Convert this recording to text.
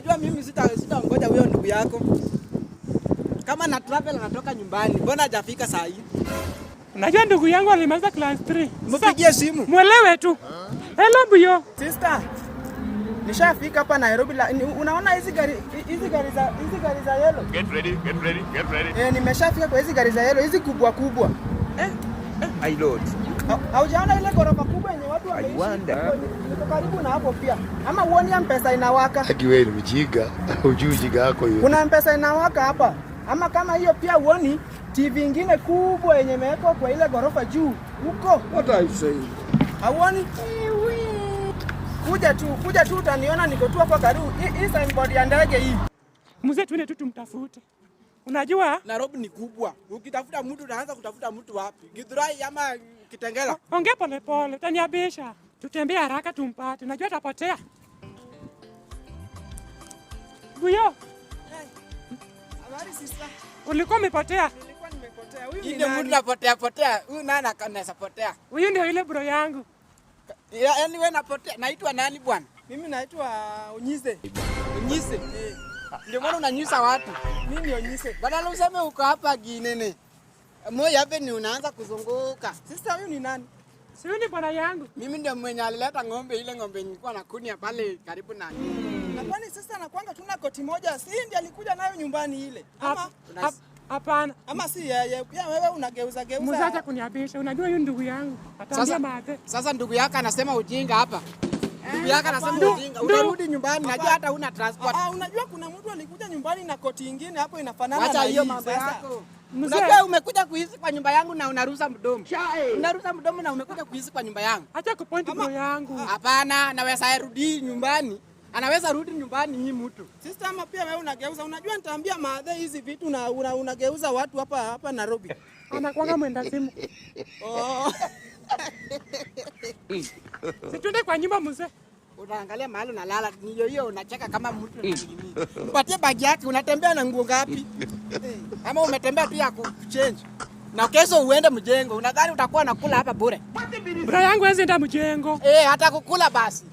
unajua mimi sitaongoja huyo ndugu yako. Kama na travel anatoka nyumbani, mbona hajafika saa hii? Unajua ndugu yangu alimaliza class 3. Mpigie simu. Mwelewe tu. Hello Buyo. Sister. Nishafika hapa Nairobi. Unaona hizi gari za yellow? Get ready. Nimeshafika kwa hizi gari za yellow, hizi kubwa kubwa. My lord. Haujaona ile gorofa kubwa yenye watu wameishi? Niko karibu na hapo pia. Ama uone M-Pesa inawaka? Haki wewe ni mjinga. Hujui ujinga wako hiyo. Kuna M-Pesa inawaka hapa. Ama kama hiyo pia uoni TV ingine kubwa yenye imewekwa kwa ile gorofa juu huko. What are you saying? Hauoni? Kuja tu utaniona niko tu hapo karibu. Hii signboard ya ndege hii. Mzee tuende tu tumtafute. Unajua Nairobi ni kubwa. Ukitafuta mtu unaanza kutafuta mtu wapi? Githurai ama Kitengela? ongea pole pole, utaniabisha. Tutembee haraka tumpate. Unajua atapotea. Buyo, Habari sister. ulikuwa umepotea. Nilikuwa nimepotea. Huyu ni nani? Mtu potea. Huyu nani anaweza potea? Huyu ndio yule bro yangu. Yaani wewe unapotea. Naitwa nani bwana? Mimi naitwa Onyise. Onyise. Ndio maana unanyusa watu. Mimi Onyise. Badala useme uko hapa Ginene. Moyo hapa ni unaanza kuzunguka. Sister huyu ni nani? Si huyu ni bwana yangu. Mimi ndio mwenye alileta ng'ombe, ile ng'ombe nilikuwa nakunia pale karibu na. Na kwani sister anakuanga tuna koti moja, si ndiye alikuja nayo nyumbani ile? Ama Hapana. ama si yeye. Pia wewe unageuza. Mzacha kuniabisha. Unajua huyu ndugu yangu. Ataambia maadhe. Sasa ndugu yako anasema ujinga hapa. Ndugu yako anasema ujinga. Utarudi nyumbani, najua hata huna transport. Unajua kuna mtu alikuja nyumbani na koti ingine hapo inafanana na hiyo mambo yako. Unajua umekuja kuishi kwa nyumba yangu na unaruhusa mdomo. Unaruhusa mdomo na umekuja kuishi kwa nyumba yangu. Acha kupoint bro yangu. Hapana, naweza rudi nyumbani. Anaweza rudi nyumbani hii mtu. Sister ama pia wewe unageuza. Unajua nitaambia maadhe hizi vitu na unageuza watu hapa Nairobi. Anakuanga mwenda simu. Oh. Situende kwa nyumba mzee. Unaangalia mahali unalala, hiyo unacheka kama mtu. Mpatie bagi yake, unatembea na nguo ngapi? Ama umetembea tu ya kuchange. Na kesho uende mjengo. Unadhani utakuwa nakula hapa bure? Bro yangu hawezi enda mjengo. Hata kukula basi.